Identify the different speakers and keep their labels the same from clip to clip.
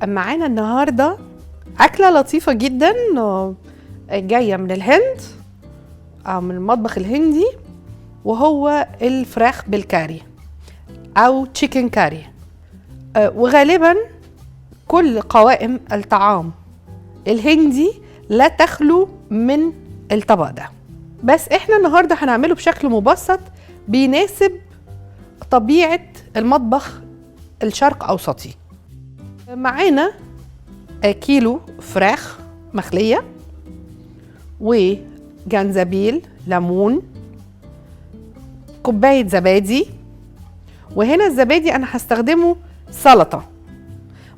Speaker 1: معانا النهارده أكلة لطيفة جدا جاية من الهند أو من المطبخ الهندي، وهو الفراخ بالكاري أو تشيكن كاري. وغالبا كل قوائم الطعام الهندي لا تخلو من الطبق ده، بس احنا النهارده هنعمله بشكل مبسط بيناسب طبيعة المطبخ الشرق أوسطي. معانا كيلو فراخ مخلية وجنزبيل، ليمون، كوباية زبادي. وهنا الزبادي أنا هستخدمه سلطة،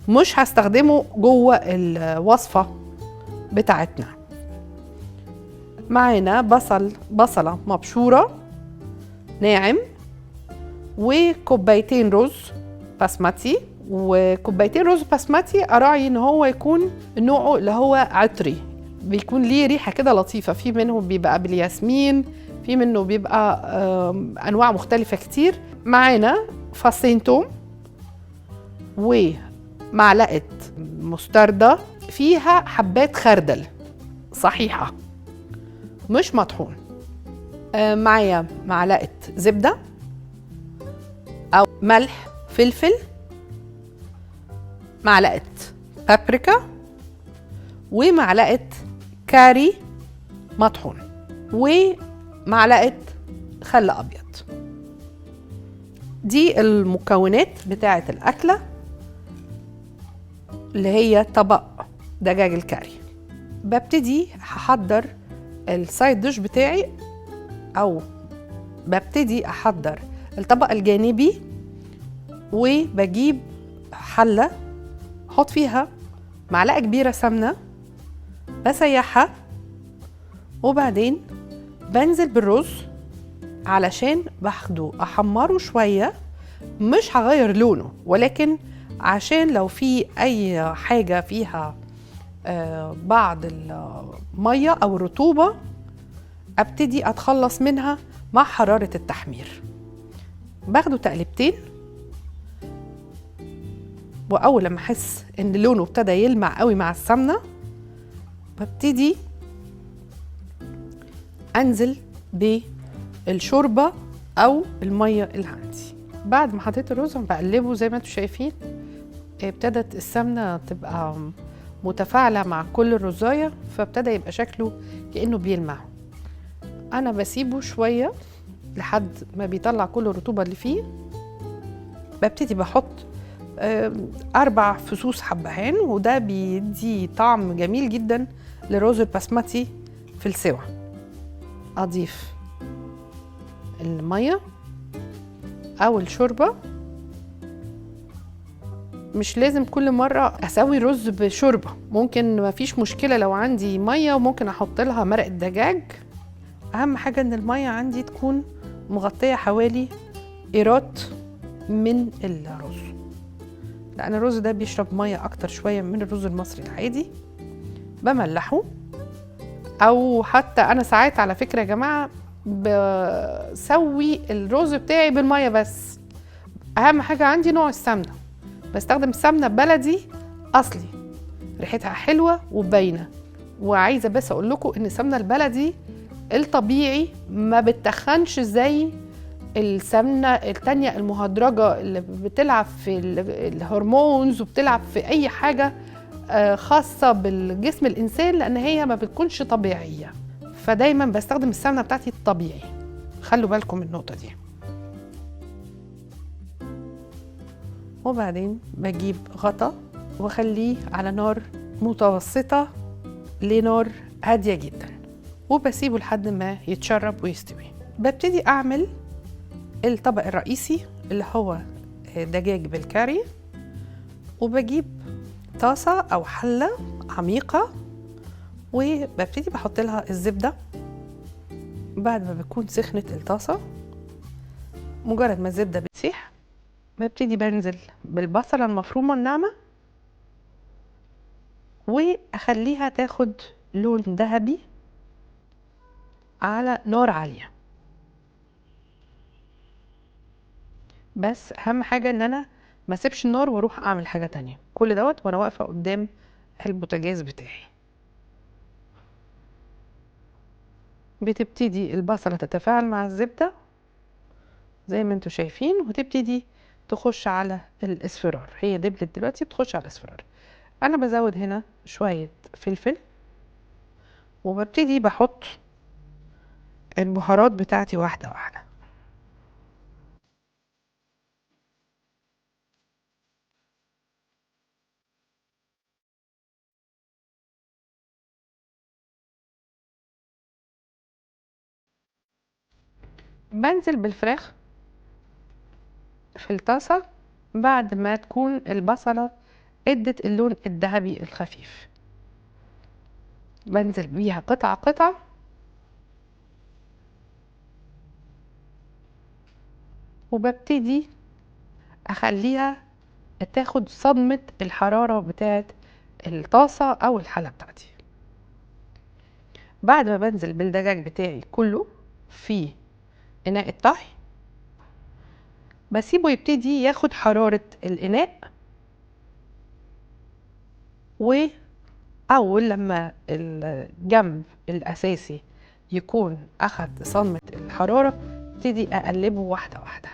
Speaker 1: مش هستخدمه جوه الوصفة بتاعتنا. معانا بصلة مبشورة ناعم، وكوبايتين رز بسمتي. وكوبايتين رز بسمتي أراعي إن هو يكون نوعه اللي هو عطري، بيكون ليه ريحة كده لطيفة. في منه بيبقى بالياسمين، في منه بيبقى أنواع مختلفة كتير. معانا فصين توم ومعلقة مستردة فيها حبات خردل صحيحة مش مطحون. معايا معلقة زبدة أو ملح، فلفل، معلقة بابريكا، ومعلقة كاري مطحون، ومعلقة خل أبيض. دي المكونات بتاعة الأكلة اللي هي طبق دجاج الكاري. ببتدي هحضر السايد ديش بتاعي، أو ببتدي أحضر الطبق الجانبي. وبجيب حلة احط فيها معلقة كبيرة سمنة بسيحها، وبعدين بنزل بالرز علشان باخده احمره شوية، مش هغير لونه، ولكن عشان لو في اي حاجة فيها بعض المية او الرطوبة ابتدي اتخلص منها مع حرارة التحمير. باخده تقلبتين، واول لما احس ان لونه ابتدى يلمع قوي مع السمنه ببتدي انزل بالشوربه او الميه اللي عندي. بعد ما حطيت الرز بقلبه زي ما انتم شايفين، ابتدت السمنه تبقى متفاعله مع كل الرزايه، فابتدى يبقى شكله كانه بيلمع. انا بسيبه شويه لحد ما بيطلع كل الرطوبه اللي فيه. ببتدي بحط 4 فصوص حبهان، وده بيدي طعم جميل جدا للرز البسمتي في السوا. اضيف الميه او الشوربه، مش لازم كل مره اسوي الرز بشوربه، ممكن مفيش مشكله لو عندي ميه وممكن احط لها مرقه دجاج. اهم حاجه ان الميه عندي تكون مغطيه حوالي قيراط من الرز، لأن الرز ده بيشرب مية أكتر شوية من الرز المصري العادي. بملحه، أو حتى أنا ساعات على فكرة يا جماعة بسوي الرز بتاعي بالمية بس. أهم حاجة عندي نوع السمنة، بستخدم سمنة بلدي أصلي ريحتها حلوة وباينة. وعايزة بس أقول لكم إن السمنة البلدي الطبيعي ما بتخنش زي السمنة التانية المهدرجة اللي بتلعب في الهرمونز وبتلعب في أي حاجة خاصة بالجسم الإنسان، لأن هي ما بتكونش طبيعية. فدايما بستخدم السمنة بتاعتي الطبيعي، خلوا بالكم من النقطة دي. وبعدين بجيب غطا وخليه على نار متوسطة لنار هادية جدا، وبسيبه لحد ما يتشرب ويستوي. ببتدي أعمل الطبق الرئيسي اللي هو دجاج بالكاري. وبجيب طاسة أو حلة عميقة، وببتدي بحط لها الزبدة. بعد ما بتكون سخنت الطاسة، مجرد ما الزبدة بتسيح ببتدي بنزل بالبصلة المفرومة الناعمة، وأخليها تاخد لون ذهبي على نار عالية. بس أهم حاجة إن أنا ما اسيبش النار واروح اعمل حاجه تانية. كل دوت وانا واقفه قدام البوتاجاز بتاعي. بتبتدي البصله تتفاعل مع الزبده زي ما انتوا شايفين، وتبتدي تخش على الاصفرار. هي دبلت دلوقتي بتخش على الاصفرار. انا بزود هنا شويه فلفل، وببتدي بحط البهارات بتاعتي واحده واحده. بنزل بالفراخ في الطاسه بعد ما تكون البصله ادت اللون الذهبي الخفيف. بنزل بيها قطعه قطعه، وببتدي اخليها تاخد صدمة الحرارة بتاعت الطاسة او الحلة بتاعتي. بعد ما بنزل بالدجاج بتاعي كله في اناء الطهي، بسيبه يبتدي ياخد حرارة الاناء، واول لما الجنب الاساسي يكون اخد صدمة الحرارة، ابتدي اقلبه واحدة واحدة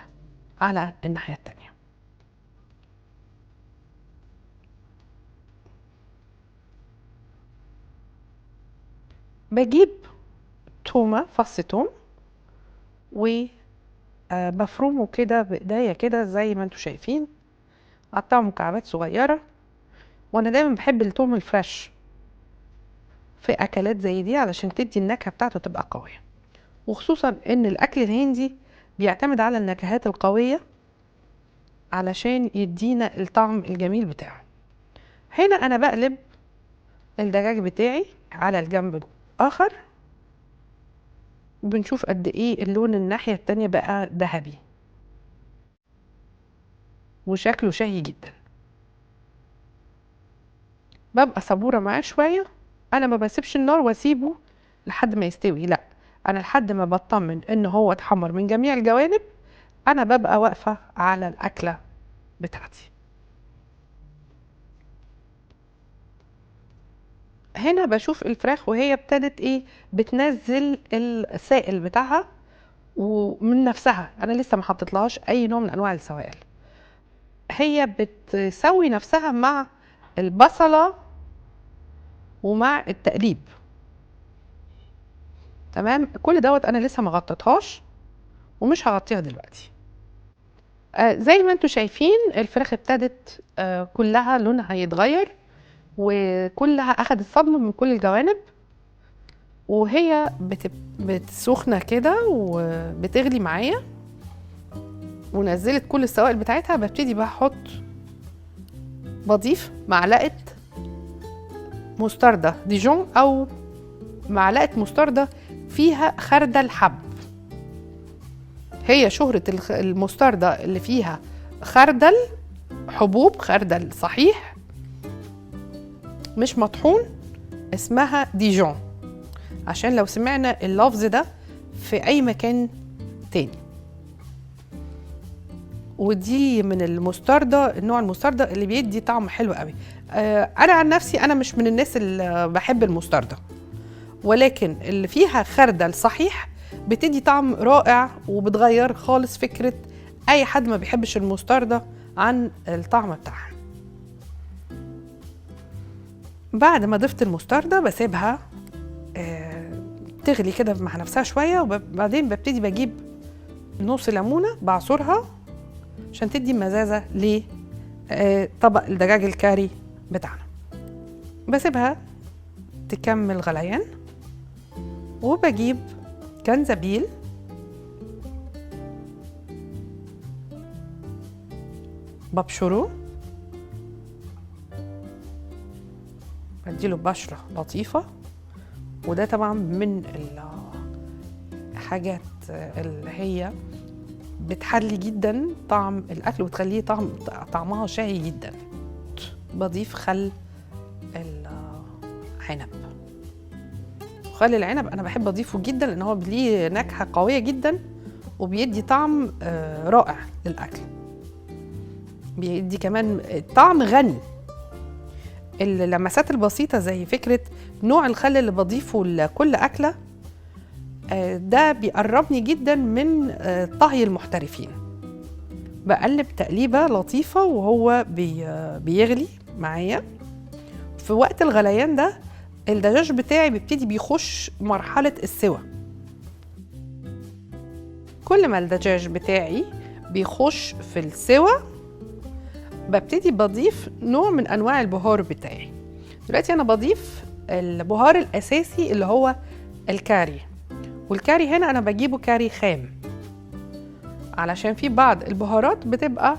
Speaker 1: على الناحية التانية. بجيب تومة، فص توم، وبفرمه كده بايديا كده زي ما انتوا شايفين، اقطعه مكعبات صغيرة. وانا دايما بحب التوم الفريش في اكلات زي دي علشان تدي النكهة بتاعته تبقى قوية، وخصوصا ان الاكل الهندي بيعتمد على النكهات القوية علشان يدينا الطعم الجميل بتاعه. هنا انا بقلب الدجاج بتاعي على الجنب الاخر، بنشوف قد ايه اللون الناحية التانية بقى ذهبي وشكله شهي جدا. ببقى صبورة معاه شوية. انا ما بسيبش النار واسيبه لحد ما يستوي، لا، انا لحد ما بطمن ان هو اتحمر من جميع الجوانب انا ببقى واقفة على الاكلة بتاعتي. هنا بشوف الفراخ وهي ابتدت ايه، بتنزل السائل بتاعها ومن نفسها، انا لسه ما حطيتلهاش اي نوع من انواع السوائل. هي بتسوي نفسها مع البصلة ومع التقليب. تمام، كل دوت انا لسه ما غطيتهاش ومش هغطيها دلوقتي. زي ما انتوا شايفين الفراخ ابتدت كلها لونها يتغير، وكلها اخدت صدمة من كل الجوانب، وهي بتسخنة كده وبتغلي معايا ونزلت كل السوائل بتاعتها. ببتدي بقى بضيف معلقة مستردة ديجون او معلقة مستردة فيها خردل حب. هي شهرة المستردة اللي فيها خردل، حبوب خردل صحيح مش مطحون، اسمها ديجون، عشان لو سمعنا اللفظ ده في اي مكان تاني. ودي من المستردة، النوع المستردة اللي بيدي طعم حلو قوي. انا عن نفسي انا مش من الناس اللي بحب المستردة، ولكن اللي فيها خردل صحيح بتدي طعم رائع وبتغير خالص فكرة اي حد ما بيحبش المستردة عن الطعم بتاعها. بعد ما ضفت المستردة بسيبها تغلي كده مع نفسها شوية، وبعدين ببتدي بجيب نص ليمونة بعصرها عشان تدي مزازة لطبق الدجاج الكاري بتاعنا. بسيبها تكمل غليان، وبجيب جنزبيل ببشره، بديله بشرة لطيفة. وده طبعا من الحاجات اللي هي بتحلي جدا طعم الاكل وتخليه طعمها شهي جدا. بضيف خل العنب. خل العنب انا بحب اضيفه جدا لان هو ليه نكهه قويه جدا وبيدي طعم رائع للاكل. بيدي كمان طعم غني. اللمسات البسيطة زي فكرة نوع الخل اللي بضيفه لكل أكلة ده بيقربني جدا من طهي المحترفين. بقلب تقليبة لطيفة وهو بيغلي معايا. في وقت الغليان ده الدجاج بتاعي بيبتدي بيخش مرحلة السوى. كل ما الدجاج بتاعي بيخش في السوى ببتدي بضيف نوع من انواع البهار بتاعي. دلوقتي انا بضيف البهار الاساسي اللي هو الكاري، والكاري هنا انا بجيبه كاري خام، علشان في بعض البهارات بتبقى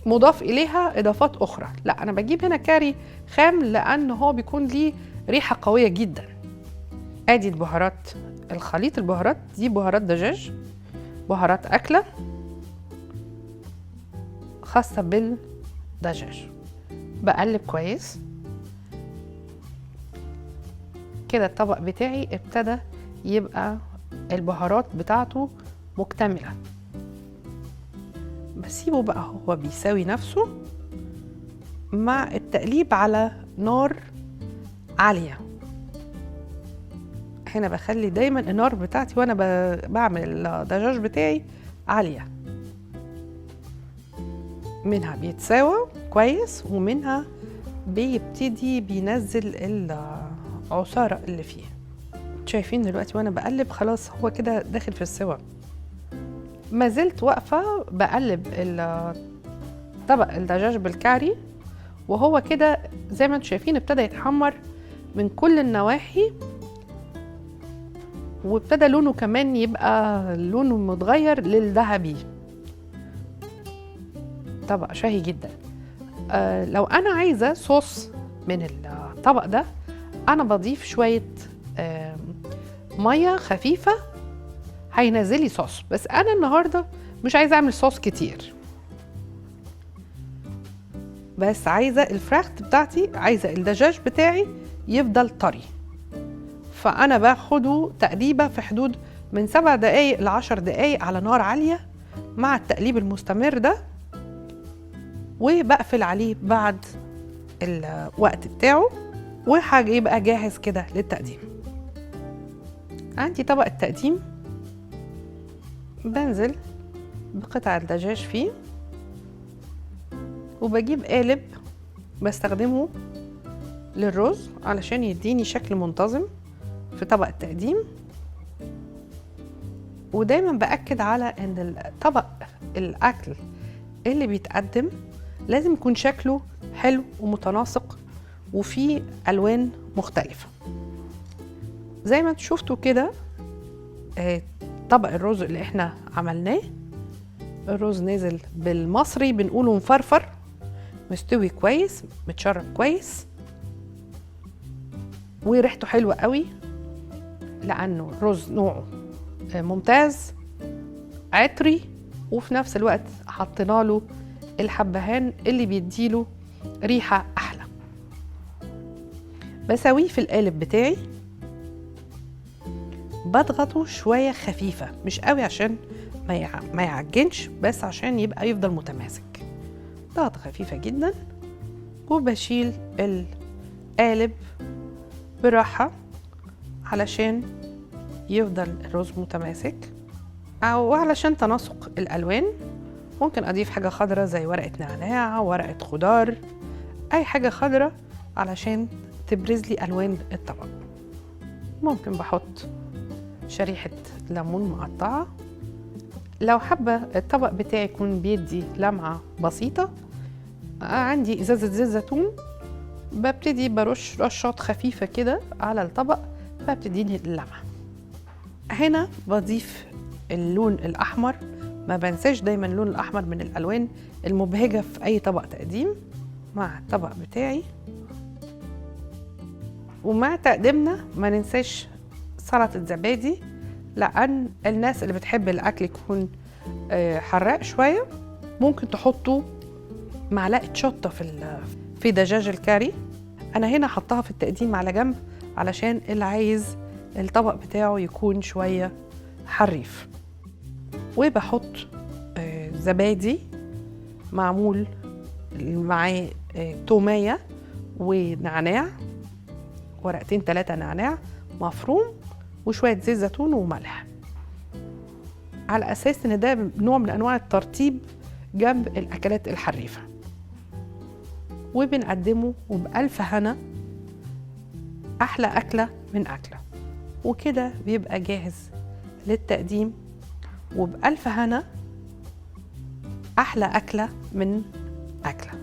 Speaker 1: مضاف اليها اضافات اخرى. لا، انا بجيب هنا كاري خام لان هو بيكون ليه ريحه قويه جدا. ادي البهارات، الخليط البهارات دي بهارات دجاج، بهارات اكله خاصه بالدجاج. بقلب كويس كده. الطبق بتاعي ابتدى يبقى البهارات بتاعته مكتمله. بسيبه بقى هو بيساوي نفسه مع التقليب على نار عاليه. هنا بخلي دايما النار بتاعتي وانا بعمل الدجاج بتاعي عاليه، منها بيتساوى كويس ومنها بيبتدي بينزل العصاره اللي فيه. شايفين دلوقتي وانا بقلب خلاص هو كده داخل في السوا. ما زلت واقفه بقلب طبق الدجاج بالكاري وهو كده زي ما انتم شايفين ابتدى يتحمر من كل النواحي، وابتدى لونه كمان يبقى لونه متغير للذهبي. طبق شهي جدا. لو انا عايزه صوص من الطبق ده انا بضيف شويه ميه خفيفه هينزلي صوص، بس انا النهارده مش عايزه اعمل صوص كتير، بس عايزه الفراخ بتاعتي، عايزه الدجاج بتاعي يفضل طري. فانا باخده تقليبه في حدود من 7 دقايق ل 10 دقايق على نار عاليه مع التقليب المستمر ده، وبقفل عليه بعد الوقت بتاعه وحاجه يبقى جاهز كده للتقديم. عندي طبق التقديم، بنزل بقطع الدجاج فيه وبجيب قالب بستخدمه للرز علشان يديني شكل منتظم في طبق التقديم. ودايما بأكد على ان طبق الاكل اللي بيتقدم لازم يكون شكله حلو ومتناسق وفيه الوان مختلفة. زي ما انتوا شفتوا كده طبق الرز اللي احنا عملناه، الرز نازل بالمصري بنقوله مفرفر، مستوي كويس، متشرب كويس، وريحته حلوة قوي لأنه الرز نوعه ممتاز عطري، وفي نفس الوقت حطينا له الحبهان اللي بيديله ريحة أحلى. بسويه في القالب بتاعي، بضغطه شوية خفيفة مش قوي عشان ما يعجنش، بس عشان يبقى يفضل متماسك. ضغطة خفيفة جدا وبشيل القالب براحة علشان يفضل الرز متماسك، أو علشان تناسق الألوان. ممكن أضيف حاجة خضرة زي ورقة نعناع، ورقة خضار، أي حاجة خضرة علشان تبرز لي ألوان الطبق. ممكن بحط شريحة ليمون مقطعة. لو حابة الطبق بتاعي يكون بيدي لمعة بسيطة، عندي إزازة زيت زيتون ببتدي برش رشات خفيفة كده على الطبق فبتديني اللمعة. هنا بضيف اللون الأحمر، ما بنساش دايما اللون الأحمر من الألوان المبهجة في أي طبق تقديم مع الطبق بتاعي. ومع تقديمنا ما ننساش سلطة زبادي، لأن الناس اللي بتحب الأكل يكون حراق شوية ممكن تحطوا معلقة شطة في دجاج الكاري. أنا هنا حطها في التقديم على جنب علشان اللي عايز الطبق بتاعه يكون شوية حريف. وبحط زبادي معمول معاه تومية ونعناع، ورقتين 3 نعناع مفروم، وشوية زيت زيتون وملح، على أساس إن ده نوع من أنواع الترطيب جنب الأكلات الحريفة. وبنقدمه وبألف هنا، أحلى أكلة من أكلة. وكده بيبقى جاهز للتقديم، وبألف هنا، أحلى أكلة من أكلة.